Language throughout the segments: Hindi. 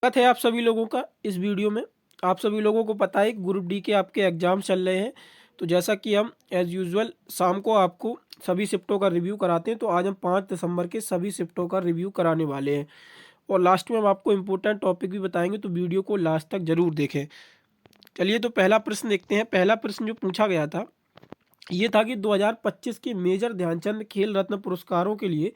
स्वागत है आप सभी लोगों का इस वीडियो में। आप सभी लोगों को पता है कि ग्रुप डी के आपके एग्जाम चल रहे हैं। तो जैसा कि हम एज़ यूजुअल शाम को आपको सभी शिफ्टों का रिव्यू कराते हैं, तो आज हम 5 दिसंबर के सभी शिफ्टों का रिव्यू कराने वाले हैं और लास्ट में हम आपको इम्पोर्टेंट टॉपिक भी बताएंगे, तो वीडियो को लास्ट तक ज़रूर देखें। चलिए तो पहला प्रश्न देखते हैं। पहला प्रश्न जो पूछा गया था ये था कि 2025 के मेजर ध्यानचंद खेल रत्न पुरस्कारों के लिए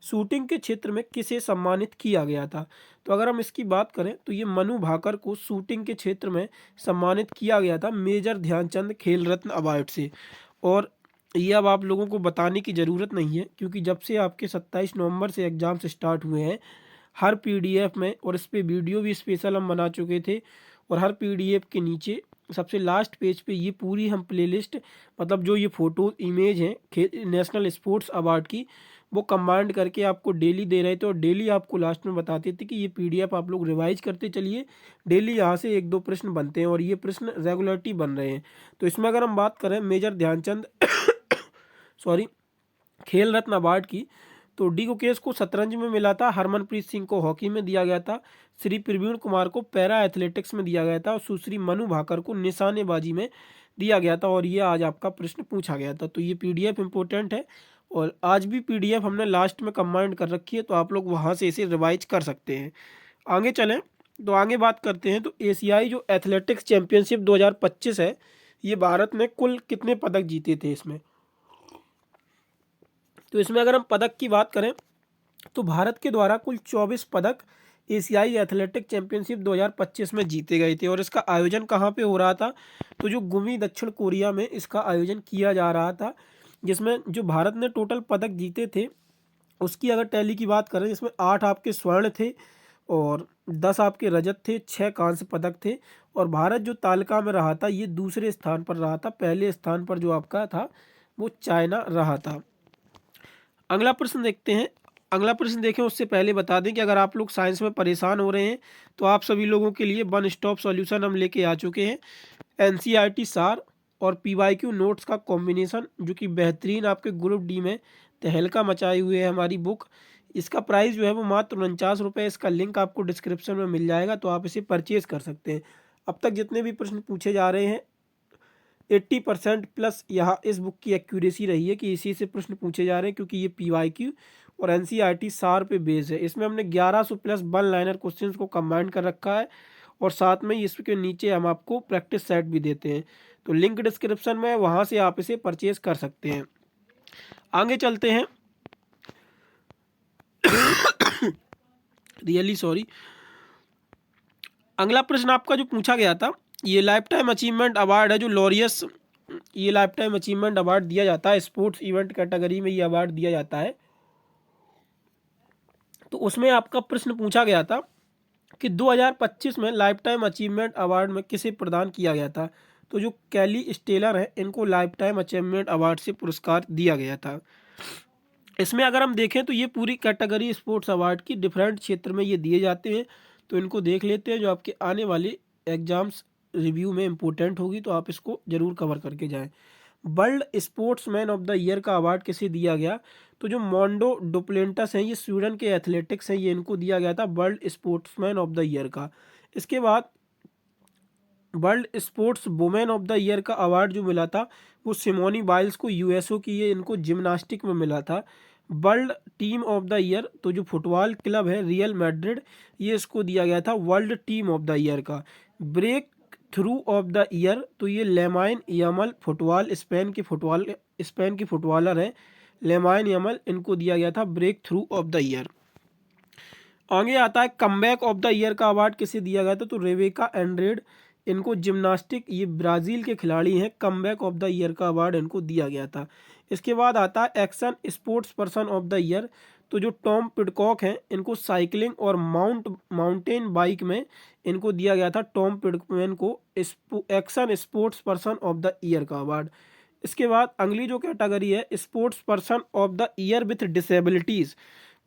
शूटिंग के क्षेत्र में किसे सम्मानित किया गया था। तो अगर हम इसकी बात करें तो ये मनु भाकर को शूटिंग के क्षेत्र में सम्मानित किया गया था मेजर ध्यानचंद खेल रत्न अवार्ड से। और ये अब आप लोगों को बताने की ज़रूरत नहीं है, क्योंकि जब से आपके 27 नवंबर से एग्ज़ाम्स स्टार्ट हुए हैं, हर पीडीएफ में और इस पे वीडियो भी स्पेशल हम बना चुके थे, और हर पीडीएफ के नीचे सबसे लास्ट पेज पे ये पूरी हम प्लेलिस्ट, मतलब जो ये फ़ोटो इमेज हैं नेशनल स्पोर्ट्स अवार्ड की, वो कंबाइंड करके आपको डेली दे रहे थे और डेली आपको लास्ट में बताते थे कि ये पीडीएफ आप लोग रिवाइज करते चलिए। डेली यहाँ से 1-2 प्रश्न बनते हैं और ये प्रश्न रेगुलरिटी बन रहे हैं। तो इसमें अगर हम बात करें मेजर ध्यानचंद सॉरी खेल रत्न अवार्ड की, तो डी गुकेश को शतरंज में मिला था, हरमनप्रीत सिंह को हॉकी में दिया गया था, श्री प्रवीण कुमार को पैरा एथलेटिक्स में दिया गया था और सुश्री मनु भाकर को निशानेबाजी में दिया गया था। और ये आज आपका प्रश्न पूछा गया था। तो ये पीडीएफ इंपॉर्टेंट है और आज भी पीडीएफ हमने लास्ट में कंबाइंड कर रखी है, तो आप लोग वहाँ से इसे रिवाइज कर सकते हैं। आगे चलें तो आगे बात करते हैं। तो एशियाई जो एथलेटिक्स चैंपियनशिप 2025 है, ये भारत ने कुल कितने पदक जीते थे इसमें। तो इसमें अगर हम पदक की बात करें तो भारत के द्वारा कुल 24 पदक एशियाई एथलेटिक चैंपियनशिप 2025 में जीते गए थे। और इसका आयोजन कहाँ पे हो रहा था, तो जो गुमी दक्षिण कोरिया में इसका आयोजन किया जा रहा था, जिसमें जो भारत ने टोटल पदक जीते थे उसकी अगर टैली की बात करें, जिसमें 8 आपके स्वर्ण थे और 10 आपके रजत थे, 6 कांस्य पदक थे। और भारत जो तालिका में रहा था ये दूसरे स्थान पर रहा था, पहले स्थान पर जो आपका था वो चाइना रहा था। अगला प्रश्न देखते हैं। अगला प्रश्न देखें उससे पहले बता दें कि अगर आप लोग साइंस में परेशान हो रहे हैं तो आप सभी लोगों के लिए वन स्टॉप सॉल्यूशन हम लेके आ चुके हैं। एनसीईआरटी सार और पीवाईक्यू नोट्स का कॉम्बिनेशन, जो कि बेहतरीन आपके ग्रुप डी में तहलका मचाए हुए है हमारी बुक। इसका प्राइस जो है वो मात्र 49 रुपये। इसका लिंक आपको डिस्क्रिप्शन में मिल जाएगा, तो आप इसे परचेज कर सकते हैं। अब तक जितने भी प्रश्न पूछे जा रहे हैं 80% प्लस यहाँ इस बुक की एक्यूरेसी रही है कि इसी से प्रश्न पूछे जा रहे हैं, क्योंकि ये पीवाईक्यू और एनसीईआरटी सार पे बेस है। इसमें हमने 1100 प्लस वन लाइनर क्वेश्चंस को कंबाइन कर रखा है और साथ में इसके नीचे हम आपको प्रैक्टिस सेट भी देते हैं। तो लिंक डिस्क्रिप्शन में, वहाँ से आप इसे परचेज कर सकते हैं। आगे चलते हैं। Really sorry. अगला प्रश्न आपका जो पूछा गया था, ये लाइफ टाइम अचीवमेंट अवार्ड है जो लॉरियस, ये लाइफ टाइम अचीवमेंट अवार्ड दिया जाता है, स्पोर्ट्स इवेंट कैटेगरी में ये अवार्ड दिया जाता है। तो उसमें आपका प्रश्न पूछा गया था कि 2025 में लाइफ टाइम अचीवमेंट अवार्ड में किसे प्रदान किया गया था। तो जो कैली स्टेलर है इनको लाइफ टाइम अचीवमेंट अवार्ड से पुरस्कार दिया गया था। इसमें अगर हम देखें तो ये पूरी कैटेगरी स्पोर्ट्स अवार्ड की डिफरेंट क्षेत्र में ये दिए जाते हैं। तो इनको देख लेते हैं, जो आपके आने वाले एग्जाम्स रिव्यू में इम्पोर्टेंट होगी, तो आप इसको ज़रूर कवर करके जाएं। World sportsman of the year का अवार्ड किसे दिया गया, तो जो मोंडो डुप्लेंटस हैं, ये स्वीडन के एथलेटिक्स हैं, ये इनको दिया गया था world sportsman of the year का। इसके बाद world sports women of the year का अवार्ड जो मिला था वो सिमोनी बाइल्स को, यूएसओ की, ये इनको जिम्नास्टिक में मिला था। World team of the year, तो जो फुटबॉल क्लब है रियल मैड्रिड, ये इसको दिया गया था world team of the year का। Breakthrough of the year, तो ये लेमाइन यमल फुटबॉल स्पेन की फुटबॉलर है लेमाइन यमल, इनको दिया गया था breakthrough of the year. आगे आता है कमबैक ऑफ द ईयर का अवार्ड किसे दिया गया था, तो रेवेका एंड्रेड, इनको जिम्नास्टिक, ये ब्राज़ील के खिलाड़ी हैं, कमबैक ऑफ द ईयर का अवार्ड इनको दिया गया था। इसके बाद आता है action sports person of the year, तो जो टॉम पिडकॉक हैं इनको साइकिलिंग और माउंटेन बाइक में इनको दिया गया था टॉम पिडकमैन को action sports person of the year का अवार्ड। इसके बाद अगली जो कैटेगरी है sports person of the year with disabilities,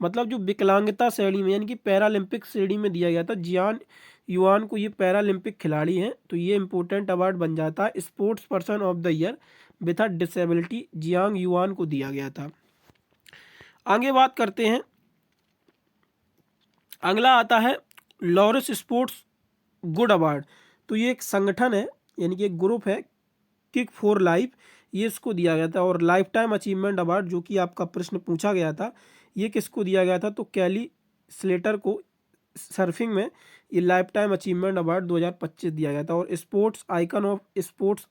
मतलब जो विकलांगता श्रेणी में यानी कि पैरालंपिक श्रेणी में दिया गया था जियान युआन को, ये पैरालंपिक खिलाड़ी हैं, तो ये इंपॉर्टेंट अवार्ड बन जाता है sports person of the year with a disability, Jiang yuan को दिया गया था। आगे बात करते हैं। अगला आता है लॉरेंस स्पोर्ट्स गुड अवार्ड, तो ये एक संगठन है, यानी कि एक ग्रुप है, किक फॉर लाइफ, ये इसको दिया गया था। और लाइफ टाइम अचीवमेंट अवार्ड जो कि आपका प्रश्न पूछा गया था, ये किसको दिया गया था, तो कैली स्लेटर को सर्फिंग में ये लाइफ टाइम अचीवमेंट अवार्ड 2025 दिया गया था। और स्पोर्ट्स आइकन ऑफ स्पोर्ट्स,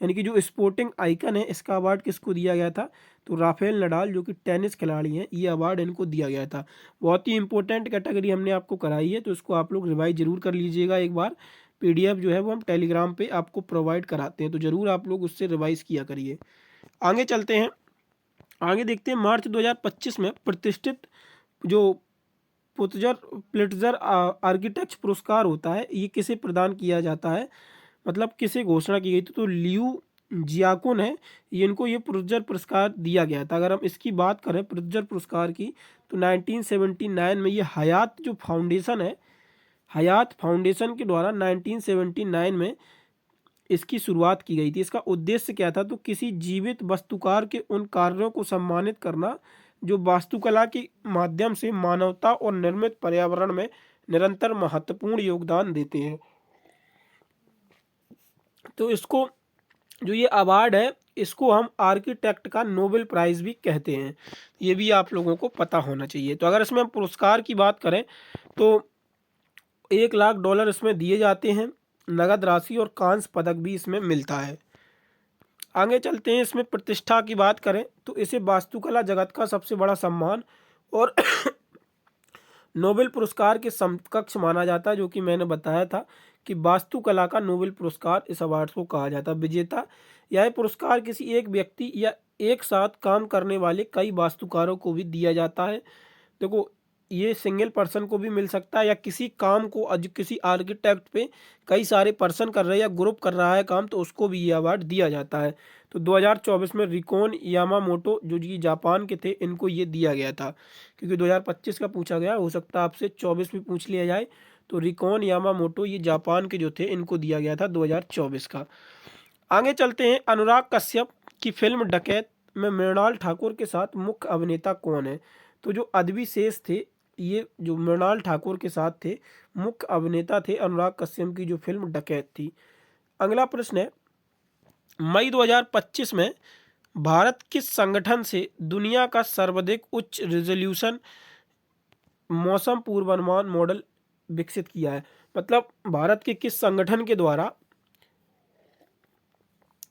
यानी कि जो स्पोर्टिंग आइकन है, इसका अवार्ड किसको दिया गया था, तो राफेल नडाल जो कि टेनिस खिलाड़ी हैं, ये अवार्ड इनको दिया गया था। बहुत ही इंपॉर्टेंट कैटेगरी हमने आपको कराई है, तो इसको आप लोग रिवाइज जरूर कर लीजिएगा एक बार। पीडीएफ जो है वो हम टेलीग्राम पे आपको प्रोवाइड कराते हैं, तो ज़रूर आप लोग उससे रिवाइज किया करिए। आगे चलते हैं, आगे देखते हैं। मार्च 2025 में प्रतिष्ठित जो पुत्जर प्लिट्जर आर्किटेक्ट पुरस्कार होता है, ये किसे प्रदान किया जाता है, मतलब किसे घोषणा की गई थी, तो लियू जियाकुन है, ये इनको ये पुरस्कार पुरस्कार दिया गया था। अगर हम इसकी बात करें पुरस्कार पुरस्कार की, तो 1979 में ये हयात जो फाउंडेशन है, हयात फाउंडेशन के द्वारा 1979 में इसकी शुरुआत की गई थी। इसका उद्देश्य क्या था, तो किसी जीवित वास्तुकार के उन कार्यों को सम्मानित करना जो वास्तुकला के माध्यम से मानवता और निर्मित पर्यावरण में निरंतर महत्वपूर्ण योगदान देते हैं। तो इसको जो ये अवार्ड है, इसको हम आर्किटेक्ट का नोबेल प्राइज़ भी कहते हैं, ये भी आप लोगों को पता होना चाहिए। तो अगर इसमें हम पुरस्कार की बात करें, तो $1,00,000 इसमें दिए जाते हैं, नगद राशि और कांस्य पदक भी इसमें मिलता है। आगे चलते हैं, इसमें प्रतिष्ठा की बात करें, तो इसे वास्तुकला जगत का सबसे बड़ा सम्मान और नोबेल पुरस्कार के समकक्ष माना जाता है, जो कि मैंने बताया था कि वास्तुकला का नोबेल पुरस्कार इस अवार्ड को कहा जाता है। विजेता, यह पुरस्कार किसी एक व्यक्ति या एक साथ काम करने वाले कई वास्तुकारों को भी दिया जाता है। देखो, ये सिंगल पर्सन को भी मिल सकता है, या किसी काम को किसी आर्किटेक्ट पे कई सारे पर्सन कर रहे हैं या ग्रुप कर रहा है काम, तो उसको भी ये अवार्ड दिया जाता है। तो 2024 में रिकोन यामामोटो जो कि जापान के थे, इनको ये दिया गया था, क्योंकि 2025 का पूछा गया, हो सकता है आपसे 24 भी पूछ लिया जाए। तो रिकोन यामामोटो ये जापान के जो थे, इनको दिया गया था 2024 का। आगे चलते हैं, अनुराग कश्यप की फिल्म डकैत में मृणाल ठाकुर के साथ मुख्य अभिनेता कौन है, तो जो अदबी शेष थे, ये जो मृणाल ठाकुर के साथ थे, मुख्य अभिनेता थे अनुराग कश्यप की जो फिल्म डकैत थी। अगला प्रश्न है, मई 2025 में भारत किस संगठन से दुनिया का सर्वाधिक उच्च रिजोल्यूशन मौसम पूर्वानुमान मॉडल विकसित किया है, मतलब भारत के किस संगठन के द्वारा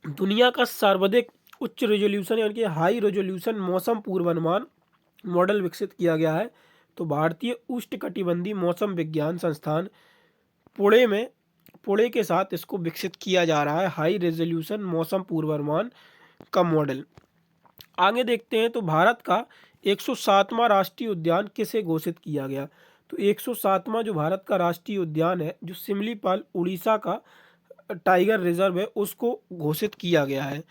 दुनिया का सर्वाधिक उच्च रेजोल्यूशन यानी कि हाई रेजोल्यूशन मौसम पूर्वानुमान मॉडल विकसित किया गया है, तो भारतीय उष्णकटिबंधीय मौसम विज्ञान संस्थान पुणे के साथ इसको विकसित किया जा रहा है, हाई रेजोल्यूशन मौसम पूर्वानुमान का मॉडल। आगे देखते हैं, तो भारत का 107वां राष्ट्रीय उद्यान किसे घोषित किया गया, तो 107वां जो भारत का राष्ट्रीय उद्यान है, जो सिमलीपाल उड़ीसा का टाइगर रिजर्व है, उसको घोषित किया गया है।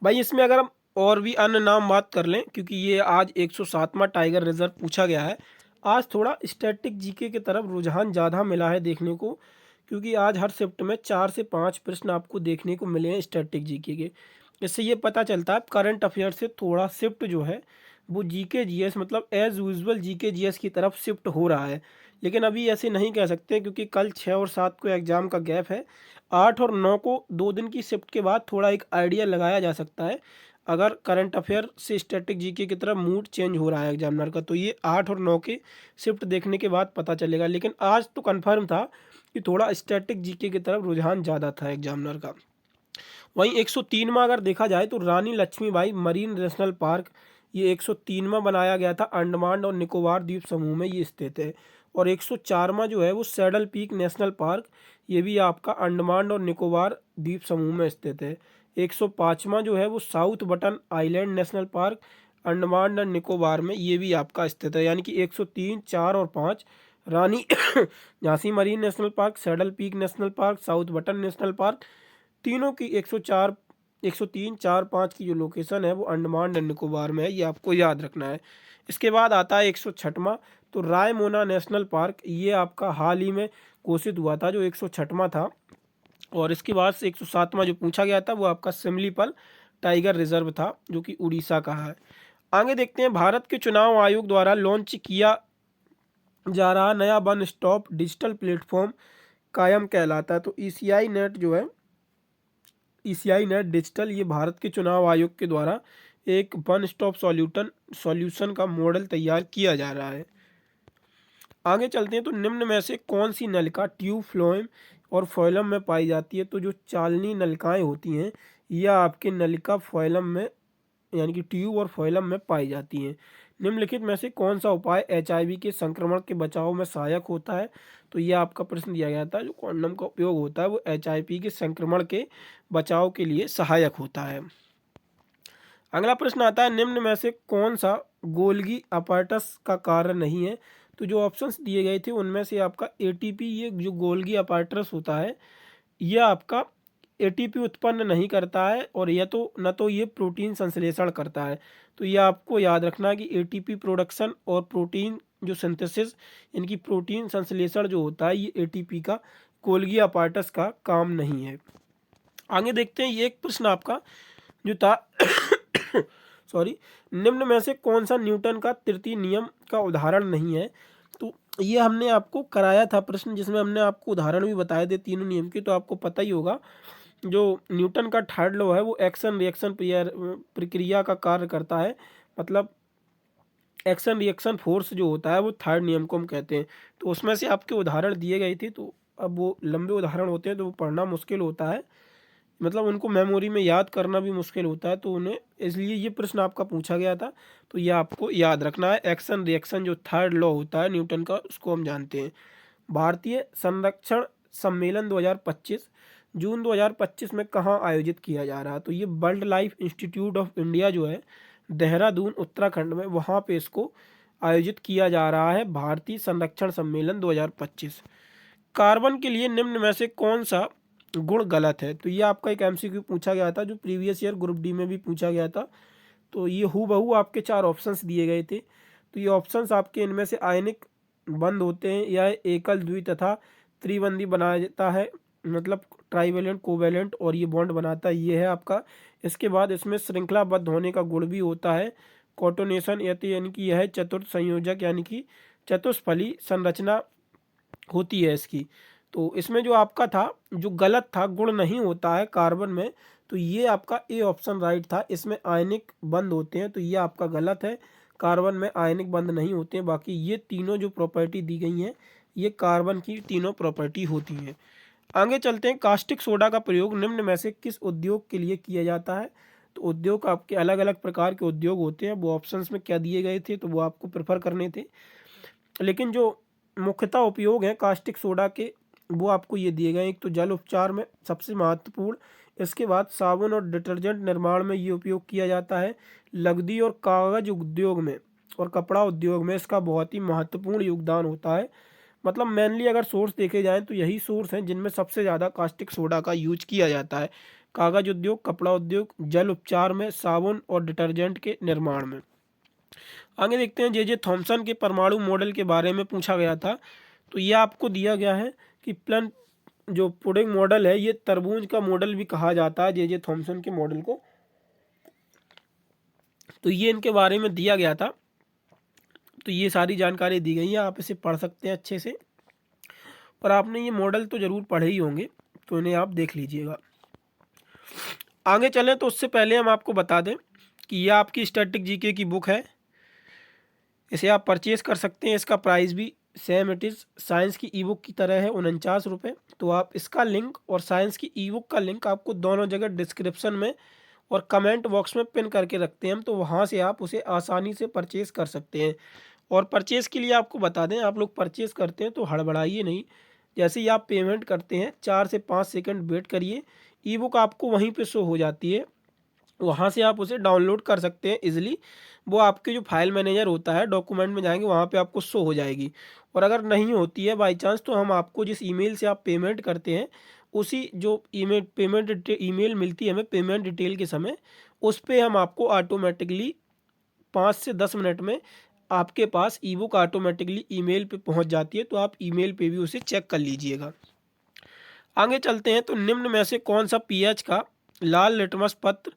भाई इसमें अगर हम और भी अन्य नाम बात कर लें, क्योंकि ये आज 107वां टाइगर रिजर्व पूछा गया है, आज थोड़ा स्टैटिक जीके की तरफ रुझान ज़्यादा मिला है देखने को, क्योंकि आज हर शिफ्ट में 4 से 5 प्रश्न आपको देखने को मिले हैं स्टैटिक जीके के। इससे ये पता चलता है करंट अफेयर से थोड़ा शिफ्ट जो है वो जीके जीएस, मतलब एज यूजुअल जीके जीएस की तरफ शिफ्ट हो रहा है। लेकिन अभी ऐसे नहीं कह सकते, क्योंकि कल 6 और 7 को एग्ज़ाम का गैप है, 8 और 9 को 2 दिन की शिफ्ट के बाद थोड़ा एक आइडिया लगाया जा सकता है, अगर करंट अफेयर से स्टैटिक जीके की तरफ मूड चेंज हो रहा है एग्जामिनर का, तो ये 8 और 9 के शिफ्ट देखने के बाद पता चलेगा। लेकिन आज तो कन्फर्म था कि थोड़ा स्टैटिक जीके की तरफ रुझान ज़्यादा था एग्जामिनर का। वहीं 103वां अगर देखा जाए, तो रानी लक्ष्मीबाई मरीन नेशनल पार्क, ये 103वां बनाया गया था, अंडमान और निकोबार द्वीप समूह में ये स्थित है। और 104वां जो है वो सैडल पीक नेशनल पार्क, ये भी आपका अंडमान और निकोबार द्वीप समूह में स्थित है। 105वां जो है वो south button island national park, Andaman और निकोबार में, ये भी आपका स्थित है। यानी कि 103, 4 और 5 Rani Jhansi Marine National Park, Saddle Peak National Park, South Button National Park, तीनों की 104, 103, 4, 5 की जो लोकेशन है वो अंडमान एंड निकोबार में है, ये आपको याद रखना है। इसके बाद आता है 106वां, तो रायमोना नेशनल पार्क, ये आपका हाल ही में घोषित हुआ था, जो 106वां था। और इसके बाद से 107वां जो पूछा गया था वो आपका सिमलीपाल टाइगर रिजर्व था, जो कि उड़ीसा का है। आगे देखते हैं, भारत के चुनाव आयोग द्वारा लॉन्च किया जा रहा नया वन स्टॉप डिजिटल प्लेटफॉर्म कायम कहलाता है। तो ईसीआई नेट जो है, ईसीआई नेट डिजिटल, ये भारत के चुनाव आयोग के द्वारा एक वन स्टॉप सॉल्यूशन का मॉडल तैयार किया जा रहा है। आगे चलते हैं, तो निम्न में से कौन सी नलिका ट्यूब, फ्लोएम और फोइलम में पाई जाती है। तो जो चालनी नलिकाएं होती हैं यह आपके नलिका फोइलम में यानी कि ट्यूब और फोइलम में पाई जाती हैं। निम्नलिखित में से कौन सा उपाय एचआईवी के संक्रमण के बचाव में सहायक होता है। तो यह आपका प्रश्न दिया गया था, जो कॉन्डम का उपयोग होता है वो एचआईवी के संक्रमण के बचाव के लिए सहायक होता है। अगला प्रश्न आता है, निम्न में से कौन सा गोल्गी अपैरेटस का कार्य नहीं है। तो जो ऑप्शंस दिए गए थे उनमें से आपका एटीपी, ये जो गोल्गी अपैरेटस होता है यह आपका एटीपी उत्पन्न नहीं करता है, और यह तो न तो ये प्रोटीन संश्लेषण करता है। तो यह आपको याद रखना है कि एटीपी प्रोडक्शन और प्रोटीन जो सिंथेसिस, इनकी प्रोटीन संश्लेषण जो होता है ये एटीपी का, गोल्गी अपैरेटस का काम नहीं है। आगे देखते हैं, ये एक प्रश्न आपका जो था सॉरी, निम्न में से कौन सा न्यूटन का तृतीय नियम का उदाहरण नहीं है। तो ये हमने आपको कराया था प्रश्न, जिसमें हमने आपको उदाहरण भी बताए थे तीनों नियम के। तो आपको पता ही होगा, जो न्यूटन का थर्ड लॉ है वो एक्शन रिएक्शन प्रक्रिया का कार्य करता है, मतलब एक्शन रिएक्शन फोर्स जो होता है वो थर्ड नियम को हम कहते हैं। तो उसमें से आपके उदाहरण दिए गए थे, तो अब वो लंबे उदाहरण होते हैं तो वो पढ़ना मुश्किल होता है, मतलब उनको मेमोरी में याद करना भी मुश्किल होता है, तो उन्हें इसलिए ये प्रश्न आपका पूछा गया था। तो ये आपको याद रखना है, एक्शन रिएक्शन जो थर्ड लॉ होता है न्यूटन का उसको हम जानते हैं। भारतीय संरक्षण सम्मेलन 2025 जून 2025 में कहाँ आयोजित किया जा रहा है। तो ये wild life institute of India जो है देहरादून उत्तराखंड में, वहाँ पे इसको आयोजित किया जा रहा है, भारतीय संरक्षण सम्मेलन 2025। कार्बन के लिए निम्न में से कौन सा गुण गलत है। तो ये आपका एक एमसीक्यू पूछा गया था, जो प्रीवियस ईयर ग्रुप डी में भी पूछा गया था। तो ये हूबहू आपके 4 ऑप्शंस दिए गए थे। तो ये ऑप्शंस आपके, इनमें से आयनिक बंद होते हैं, यह एकल द्वि तथा त्रिबंधी बनाता है, मतलब ट्राइवेलेंट कोवेलेंट, और ये बॉन्ड बनाता है, ये है आपका। इसके बाद इसमें श्रृंखलाबद्ध होने का गुण भी होता है, कोऑर्डिनेशन, यानी कि यह चतुर्थ संयोजक यानी कि चतुष्फली संरचना होती है इसकी। तो इसमें जो आपका था, जो गलत था, गुण नहीं होता है कार्बन में, तो ये आपका ए ऑप्शन राइट था, इसमें आयनिक बंद होते हैं। तो ये आपका गलत है, कार्बन में आयनिक बंद नहीं होते हैं। बाकी ये तीनों जो प्रॉपर्टी दी गई हैं ये कार्बन की तीनों प्रॉपर्टी होती हैं। आगे चलते हैं, कास्टिक सोडा का प्रयोग निम्न में से किस उद्योग के लिए किया जाता है। तो उद्योग आपके अलग अलग प्रकार के उद्योग होते हैं, वो ऑप्शंस में क्या दिए गए थे तो वो आपको प्रेफर करने थे, लेकिन जो मुख्यतः उपयोग हैं कास्टिक सोडा के वो आपको ये दिए गए। एक तो जल उपचार में सबसे महत्वपूर्ण, इसके बाद साबुन और डिटर्जेंट निर्माण में ये उपयोग किया जाता है, लकड़ी और कागज उद्योग में और कपड़ा उद्योग में इसका बहुत ही महत्वपूर्ण योगदान होता है। मतलब मेनली अगर सोर्स देखे जाएँ तो यही सोर्स हैं जिनमें सबसे ज़्यादा कास्टिक सोडा का यूज किया जाता है, कागज उद्योग, कपड़ा उद्योग, जल उपचार में, साबुन और डिटर्जेंट के निर्माण में। आगे देखते हैं, जे थॉमसन के परमाणु मॉडल के बारे में पूछा गया था। तो ये आपको दिया गया है कि प्लन जो पुडिंग मॉडल है ये तरबूज का मॉडल भी कहा जाता है, जे थॉमसन के मॉडल को। तो ये इनके बारे में दिया गया था। तो ये सारी जानकारी दी गई है, आप इसे पढ़ सकते हैं अच्छे से, और आपने ये मॉडल तो ज़रूर पढ़े ही होंगे, तो इन्हें आप देख लीजिएगा। आगे चलें तो उससे पहले हम आपको बता दें कि यह आपकी स्टैटिक जीके की बुक है, इसे आप परचेज़ कर सकते हैं। इसका प्राइस भी सेम इट इज़ साइंस की ई बुक की तरह है, 49 रुपये। तो आप इसका लिंक और साइंस की ई बुक का लिंक आपको दोनों जगह डिस्क्रिप्शन में और कमेंट बॉक्स में पिन करके रखते हैं हम, तो वहाँ से आप उसे आसानी से परचेज़ कर सकते हैं। और परचेज़ के लिए आपको बता दें, आप लोग परचेज़ करते हैं तो हड़बड़ाइए नहीं, जैसे ही आप पेमेंट करते हैं 4 से 5 सेकंड वेट करिए, ई बुक आपको वहीं पे शो हो जाती है, वहाँ से आप उसे डाउनलोड कर सकते हैं इजीली। वो आपके जो फाइल मैनेजर होता है, डॉक्यूमेंट में जाएंगे वहाँ पे आपको शो हो जाएगी। और अगर नहीं होती है बाई चांस, तो हम आपको जिस ईमेल से आप पेमेंट करते हैं उसी जो ईमेल मिलती है हमें पेमेंट डिटेल के समय, उस पर हम आपको ऑटोमेटिकली 5 से 10 मिनट में आपके पास ई बुक ऑटोमेटिकली ईमेल पे पहुंच जाती है, तो आप ईमेल पे भी उसे चेक कर लीजिएगा। आगे चलते हैं, तो निम्न में से कौन सा पीएच का लाल लिटमस पत्र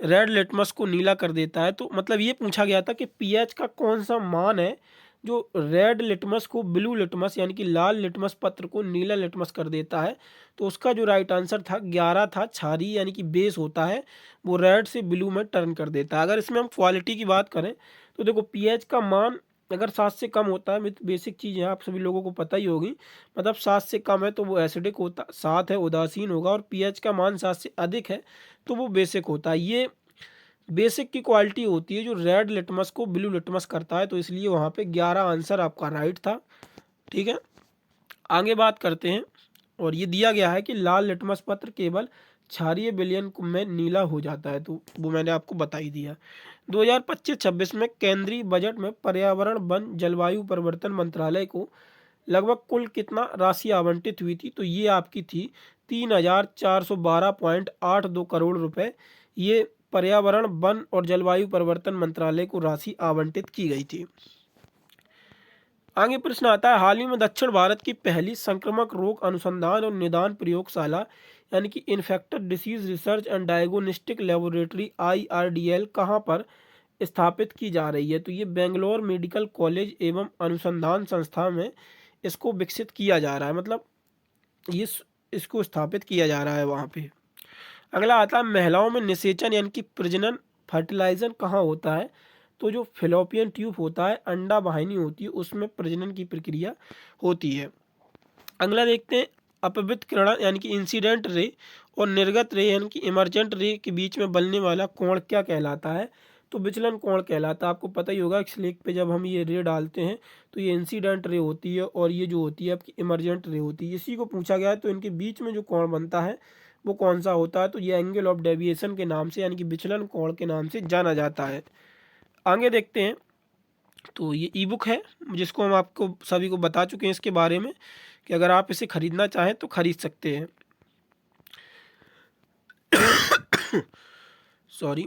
रेड लिटमस को नीला कर देता है। तो मतलब ये पूछा गया था कि पीएच का कौन सा मान है जो रेड लिटमस को ब्लू लिटमस यानी कि लाल लिटमस पत्र को नीला लिटमस कर देता है। तो उसका जो राइट आंसर था 11 था। क्षारीय यानी कि बेस होता है वो रेड से ब्लू में टर्न कर देता है। अगर इसमें हम क्वालिटी की बात करें तो देखो पीएच का मान अगर 7 से कम होता है, बेसिक चीज़ है आप सभी लोगों को पता ही होगी, मतलब 7 से कम है तो वो एसिडिक होता, 7 है उदासीन होगा, और पीएच का मान 7 से अधिक है तो वो बेसिक होता है। ये बेसिक की क्वालिटी होती है जो रेड लिटमस को ब्लू लिटमस करता है, तो इसलिए वहाँ पे 11 आंसर आपका राइट था। ठीक है, आगे बात करते हैं। और ये दिया गया है कि लाल लिटमस पत्र केवल क्षारीय विलयन में नीला हो जाता है, तो वो मैंने आपको बता ही दिया। 2025-26 में केंद्रीय बजट में पर्यावरण वन जलवायु परिवर्तन मंत्रालय को लगभग कुल कितना राशि आवंटित हुई थी? तो ये आपकी थी 3,412.82 करोड़ रुपए। ये पर्यावरण वन और जलवायु परिवर्तन मंत्रालय को राशि आवंटित की गई थी। आगे प्रश्न आता है, हाल ही में दक्षिण भारत की पहली संक्रामक रोग अनुसंधान और निदान प्रयोगशाला यानी कि infected disease research and diagnostic laboratory IRDL कहाँ पर स्थापित की जा रही है? तो ये बेंगलोर मेडिकल कॉलेज एवं अनुसंधान संस्था में इसको विकसित किया जा रहा है, मतलब ये इसको स्थापित किया जा रहा है वहाँ पे। अगला आता है, महिलाओं में निषेचन यानी कि प्रजनन फर्टिलाइजन कहाँ होता है? तो जो फिलोपियन ट्यूब होता है, अंडा वाहिनी होती है, उसमें प्रजनन की प्रक्रिया होती है। अगला देखते हैं, अपवित किरण यानी कि इंसिडेंट रे और निर्गत रे यानी कि इमरजेंट रे के बीच में बनने वाला कोण क्या कहलाता है? तो विचलन कोण कहलाता है। आपको पता ही होगा स्लेट पे जब हम ये रे डालते हैं तो ये इंसिडेंट रे होती है और ये जो होती है आपकी इमरजेंट रे होती है। इसी को पूछा गया है, तो इनके बीच में जो कोण बनता है वो कौन सा होता है? तो ये एंगल ऑफ डेविएशन के नाम से यानी कि विचलन कोण के नाम से जाना जाता है। आगे देखते हैं, तो ये ई बुक है जिसको हम आपको सभी को बता चुके हैं इसके बारे में कि अगर आप इसे खरीदना चाहें तो खरीद सकते हैं। सॉरी।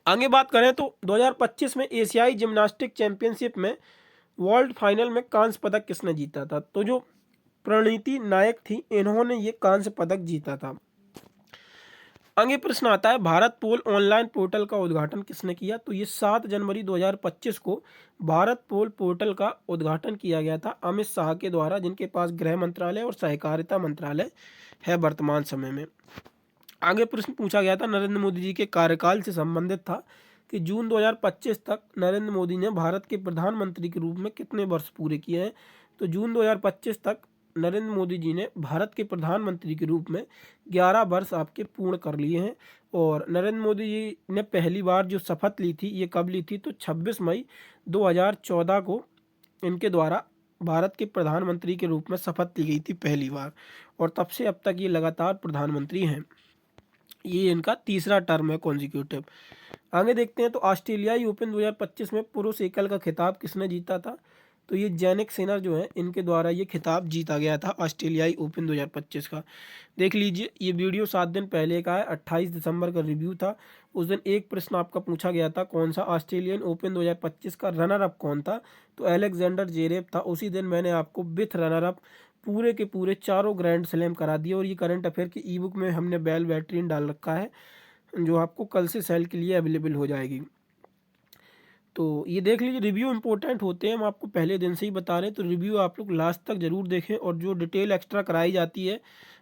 आगे बात करें तो 2025 में एशियाई जिम्नास्टिक चैंपियनशिप में वर्ल्ड फाइनल में कांस्य पदक किसने जीता था? तो जो प्रणीति नायक थी इन्होंने ये कांस्य पदक जीता था। आगे प्रश्न आता है, भारत पोल ऑनलाइन पोर्टल का उद्घाटन किसने किया? तो ये 7 जनवरी 2025 को भारत पोल पोर्टल का उद्घाटन किया गया था अमित शाह के द्वारा, जिनके पास गृह मंत्रालय और सहकारिता मंत्रालय है वर्तमान समय में। आगे प्रश्न पूछा गया था, नरेंद्र मोदी जी के कार्यकाल से संबंधित था कि जून 2025 तक नरेंद्र मोदी ने भारत के प्रधानमंत्री के रूप में कितने वर्ष पूरे किए हैं? तो जून 2025 तक नरेंद्र मोदी जी ने भारत के प्रधानमंत्री के रूप में 11 वर्ष आपके पूर्ण कर लिए हैं। और नरेंद्र मोदी जी ने पहली बार जो शपथ ली थी ये कब ली थी? तो 26 मई 2014 को इनके द्वारा भारत के प्रधानमंत्री के रूप में शपथ ली गई थी पहली बार, और तब से अब तक ये लगातार प्रधानमंत्री हैं। ये इनका तीसरा टर्म है कॉन्जिक्यूटिव। आगे देखते हैं, तो ऑस्ट्रेलियाई ओपन 2025 में पुरुष एकल का खिताब किसने जीता था? तो ये जैनिक सिनर जो है इनके द्वारा ये खिताब जीता गया था ऑस्ट्रेलियाई ओपन 2025 का। देख लीजिए, ये वीडियो 7 दिन पहले का है, 28 दिसंबर का रिव्यू था। उस दिन एक प्रश्न आपका पूछा गया था, कौन सा ऑस्ट्रेलियन ओपन 2025 का रनर अप कौन था? तो अलेक्जेंडर जेरेव था। उसी दिन मैंने आपको विथ रनर अप पूरे के पूरे चारों ग्रैंड स्लैम करा दिए, और ये करंट अफेयर की ई बुक में हमने बेल बैटरीन डाल रखा है जो आपको कल से सेल के लिए अवेलेबल हो जाएगी। तो ये देख लीजिए, रिव्यू इंपॉर्टेंट होते हैं, हम आपको पहले दिन से ही बता रहे हैं, तो रिव्यू आप लोग लास्ट तक ज़रूर देखें। और जो डिटेल एक्स्ट्रा कराई जाती है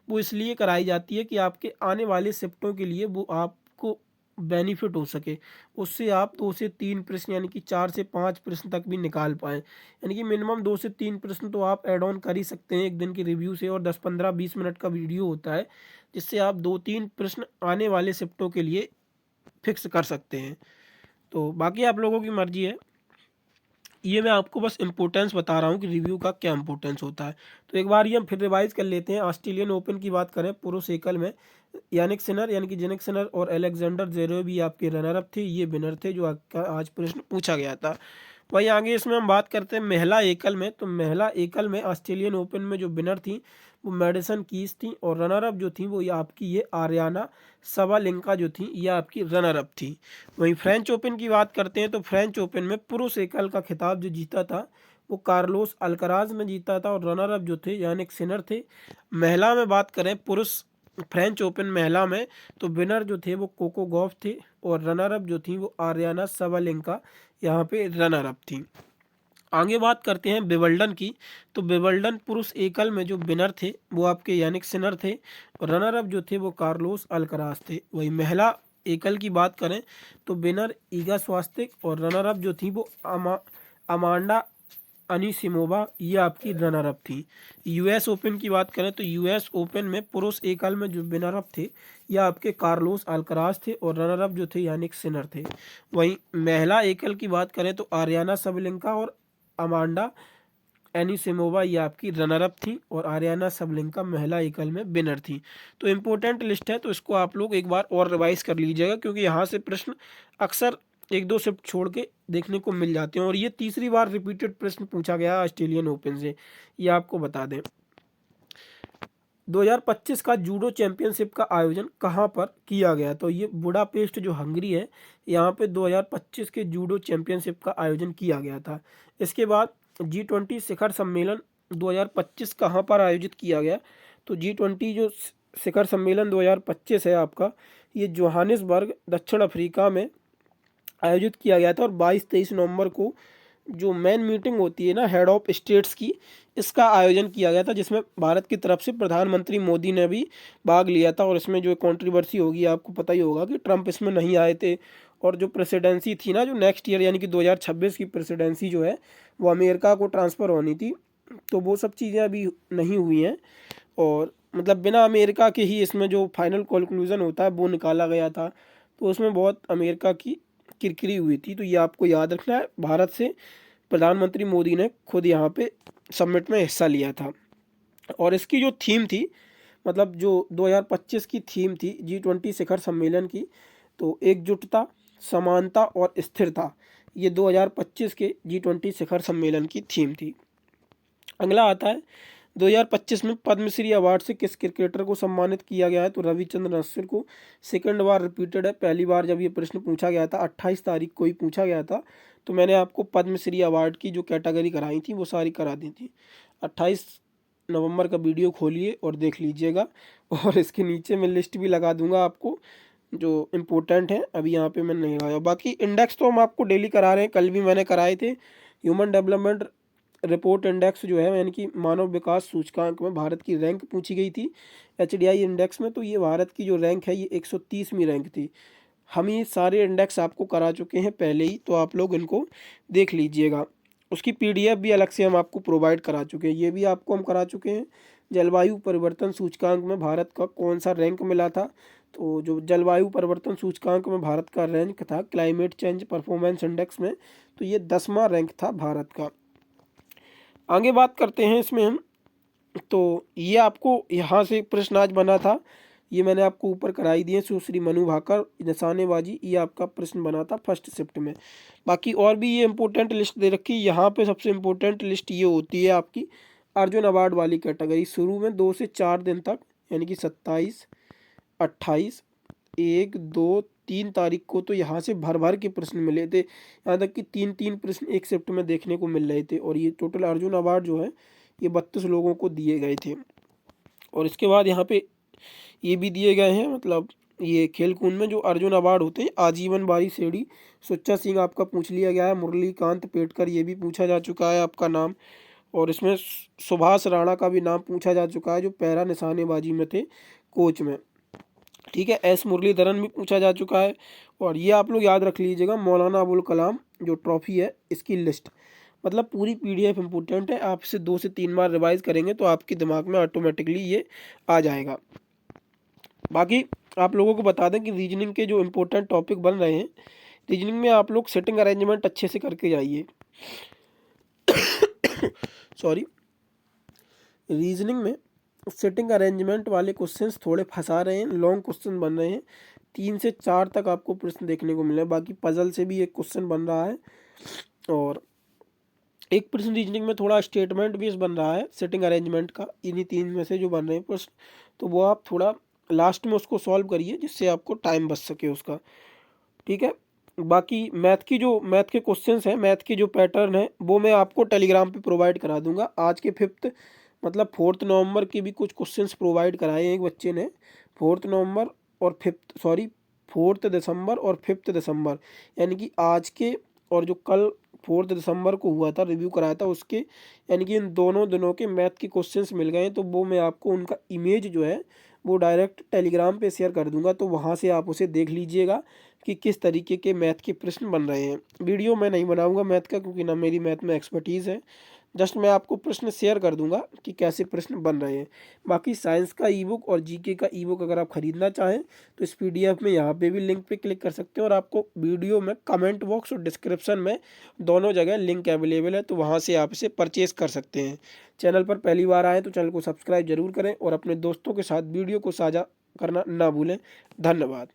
वो इसलिए कराई जाती है कि आपके आने वाले शिफ्टों के लिए वो आपको बेनिफिट हो सके, उससे आप 2 से 3 प्रश्न यानी कि 4 से 5 प्रश्न तक भी निकाल पाएँ। यानी कि मिनिमम 2 से 3 प्रश्न तो आप ऐड ऑन कर ही सकते हैं एक दिन की रिव्यू से, और 10-15-20 मिनट का वीडियो होता है जिससे आप 2-3 प्रश्न आने वाले शिफ्टों के लिए फिक्स कर सकते हैं। तो बाकी आप लोगों की मर्जी है, ये मैं आपको बस इम्पोर्टेंस बता रहा हूँ कि रिव्यू का क्या इंपॉर्टेंस होता है। तो एक बार ये हम फिर रिवाइज कर लेते हैं। ऑस्ट्रेलियन ओपन की बात करें पुरुष एकल में यानिक सिनर यानी कि जेनिक सिनर और अलेक्जेंडर जेरेव भी आपके रनर अप थे, ये विनर थे जो आपका आज प्रश्न पूछा गया था। वहीं आगे इसमें हम बात करते हैं महिला एकल में, तो महिला एकल में ऑस्ट्रेलियन ओपन में जो विनर थी वो मेडिसन कीज थी, और रनर अप जो थी वो ये आर्याना सवालेंका जो थी ये आपकी रनर अप थी। वहीं फ्रेंच ओपन की बात करते हैं, तो फ्रेंच ओपन में पुरुष एकल का खिताब जो जीता था वो कार्लोस अल्कराज ने जीता था, और रनर अप जो थे यानिक सिनर थे। महिला में बात करें पुरुष फ्रेंच ओपन महिला में तो विनर जो थे वो कोको गॉफ थे और रनर अप जो थी वो आर्याना सबालेंका यहाँ पे रनर अप थी। आगे बात करते हैं विंबलडन की। तो विंबलडन पुरुष एकल में जो विनर थे वो आपके यानिक सिनर थे और रनर अप जो थे वो कार्लोस अल्कराज थे। वही महिला एकल की बात करें तो विनर ईगा स्वास्तिक और रनर अप जो थी वो अमांडा अनिसिमोवा, ये आपकी रनर अप थी। यूएस ओपन की बात करें तो यूएस ओपन में पुरुष एकल में जो विनर अप थे ये आपके कार्लोस अल्कराज थे और रनर अप जो थे यानिक सिनर थे। वहीं महिला एकल की बात करें तो आर्याना सबलिंका और अमांडा एनिसिमोवा ये आपकी रनर अप थी और आर्याना सबलिंका महिला एकल में विनर थी। तो इम्पोर्टेंट लिस्ट है, तो इसको आप लोग एक बार और रिवाइज कर लीजिएगा क्योंकि यहाँ से प्रश्न अक्सर एक दो शिफ्ट छोड़ के देखने को मिल जाते हैं और ये तीसरी बार रिपीटेड प्रश्न पूछा गया ऑस्ट्रेलियन ओपन से, ये आपको बता दें। 2025 का जूडो चैंपियनशिप का आयोजन कहाँ पर किया गया? तो ये बुडापेस्ट जो हंगरी है यहाँ पे 2025 के जूडो चैंपियनशिप का आयोजन किया गया था। इसके बाद G20 शिखर सम्मेलन 2025 कहाँ पर आयोजित किया गया? तो G20 जो शिखर सम्मेलन 2025 है आपका, ये जोहानिसबर्ग दक्षिण अफ्रीका में आयोजित किया गया था और 22-23 नवंबर को जो मेन मीटिंग होती है ना हेड ऑफ स्टेट्स की, इसका आयोजन किया गया था जिसमें भारत की तरफ से प्रधानमंत्री मोदी ने भी भाग लिया था। और इसमें जो कंट्रोवर्सी होगी आपको पता ही होगा कि ट्रंप इसमें नहीं आए थे और जो प्रेसिडेंसी थी ना जो नेक्स्ट ईयर यानी कि 2026 की प्रेसिडेंसी जो है वो अमेरिका को ट्रांसफ़र होनी थी, तो वो सब चीज़ें अभी नहीं हुई हैं और मतलब बिना अमेरिका के ही इसमें जो फाइनल कंक्लूजन होता है वो निकाला गया था। तो उसमें बहुत अमेरिका की किरकिरी हुई थी, तो ये आपको याद रखना है। भारत से प्रधानमंत्री मोदी ने खुद यहाँ पे समिट में हिस्सा लिया था और इसकी जो थीम थी, मतलब जो 2025 की थीम थी G20 शिखर सम्मेलन की, तो एकजुटता, समानता और स्थिरता, ये 2025 के G20 शिखर सम्मेलन की थीम थी। अगला आता है 2025 में पद्मश्री अवार्ड से किस क्रिकेटर को सम्मानित किया गया है? तो रविचंद्रन अश्विन को। सेकंड बार रिपीटेड है, पहली बार जब ये प्रश्न पूछा गया था 28 तारीख को ही पूछा गया था, तो मैंने आपको पद्मश्री अवार्ड की जो कैटेगरी कराई थी वो सारी करा दी थी। 28 नवंबर का वीडियो खोलिए और देख लीजिएगा और इसके नीचे मैं लिस्ट भी लगा दूंगा आपको जो इम्पोर्टेंट है, अभी यहाँ पे मैंने नहीं लगाया। बाकी इंडेक्स तो हम आपको डेली करा रहे हैं, कल भी मैंने कराए थे। ह्यूमन डेवलपमेंट रिपोर्ट इंडेक्स जो है यानी कि मानव विकास सूचकांक में भारत की रैंक पूछी गई थी HDI इंडेक्स में, तो ये भारत की जो रैंक है ये 130वीं रैंक थी। हम ये सारे इंडेक्स आपको करा चुके हैं पहले ही, तो आप लोग इनको देख लीजिएगा। उसकी PDF भी अलग से हम आपको प्रोवाइड करा चुके हैं, ये भी आपको हम करा चुके हैं। जलवायु परिवर्तन सूचकांक में भारत का कौन सा रैंक मिला था? तो जो जलवायु परिवर्तन सूचकांक में भारत का रैंक था क्लाइमेट चेंज परफॉर्मेंस इंडेक्स में, तो ये 10वां रैंक था भारत का। आगे बात करते हैं इसमें हम, तो ये आपको यहाँ से प्रश्न आज बना था, ये मैंने आपको ऊपर कराई दिए। सुश्री मनु भाकर निशानेबाजी, ये आपका प्रश्न बना था फर्स्ट शिफ्ट में। बाकी और भी ये इंपॉर्टेंट लिस्ट दे रखी है। यहाँ पे सबसे इम्पोर्टेंट लिस्ट ये होती है आपकी अर्जुन अवार्ड वाली कैटेगरी। शुरू में 2 से 4 दिन तक यानी कि 27, 28, 1, 2, 3 तारीख को तो यहाँ से भर भर के प्रश्न मिले थे, यहाँ तक कि 3-3 प्रश्न एक शिफ्ट में देखने को मिल रहे थे। और ये टोटल अर्जुन अवार्ड जो है ये 32 लोगों को दिए गए थे। और इसके बाद यहाँ पे ये भी दिए गए हैं, मतलब ये खेलकूद में जो अर्जुन अवार्ड होते हैं आजीवन बारी सेड़ी, सुच्चा सिंह आपका पूछ लिया गया है, मुरलीकांत पेटकर ये भी पूछा जा चुका है आपका नाम, और इसमें सुभाष राणा का भी नाम पूछा जा चुका है जो पैरा निशानेबाजी में थे कोच में। ठीक है, S मुरलीधरन भी पूछा जा चुका है। और ये आप लोग याद रख लीजिएगा मौलाना अबुल कलाम जो ट्रॉफी है इसकी लिस्ट, मतलब पूरी PDF इम्पोर्टेंट है। आप इसे 2 से 3 बार रिवाइज करेंगे तो आपके दिमाग में ऑटोमेटिकली ये आ जाएगा। बाकी आप लोगों को बता दें कि रीजनिंग के जो इम्पोर्टेंट टॉपिक बन रहे हैं, रीजनिंग में आप लोग सेटिंग अरेंजमेंट अच्छे से करके जाइए। सॉरी, रीजनिंग में सेटिंग अरेंजमेंट वाले क्वेश्चंस थोड़े फंसा रहे हैं, लॉन्ग क्वेश्चन बन रहे हैं, 3 से 4 तक आपको प्रश्न देखने को मिले। बाकी पजल से भी एक क्वेश्चन बन रहा है और एक प्रश्न रीजनिंग में थोड़ा स्टेटमेंट बेस बन रहा है सेटिंग अरेंजमेंट का। इन्हीं 3 में से जो बन रहे हैं प्रश्न, तो वो आप थोड़ा लास्ट में उसको सॉल्व करिए जिससे आपको टाइम बच सके उसका। ठीक है, बाकी मैथ के क्वेश्चंस हैं, मैथ के जो पैटर्न है वो मैं आपको टेलीग्राम पे प्रोवाइड करा दूंगा। आज के 5th मतलब 4 नवंबर के भी कुछ क्वेश्चंस प्रोवाइड कराए हैं एक बच्चे ने, 4 नवंबर और 4 दिसंबर और 5 दिसंबर, यानी कि आज के और जो कल 4 दिसंबर को हुआ था, रिव्यू कराया था उसके, यानी कि इन दोनों दिनों के मैथ के क्वेश्चंस मिल गए हैं। तो वो मैं आपको उनका इमेज जो है वो डायरेक्ट टेलीग्राम पे शेयर कर दूंगा, तो वहाँ से आप उसे देख लीजिएगा कि किस तरीके के मैथ के प्रश्न बन रहे हैं। वीडियो मैं नहीं बनाऊंगा मैथ का, क्योंकि ना मेरी मैथ में एक्सपर्टीज़ है। जस्ट मैं आपको प्रश्न शेयर कर दूंगा कि कैसे प्रश्न बन रहे हैं। बाकी साइंस का ईबुक और जीके का ईबुक अगर आप खरीदना चाहें तो इस पीडीएफ में यहाँ पे भी लिंक पे क्लिक कर सकते हैं, और आपको वीडियो में कमेंट बॉक्स और डिस्क्रिप्शन में दोनों जगह लिंक अवेलेबल है, तो वहाँ से आप इसे परचेज़ कर सकते हैं। चैनल पर पहली बार आएँ तो चैनल को सब्सक्राइब जरूर करें और अपने दोस्तों के साथ वीडियो को साझा करना ना भूलें। धन्यवाद।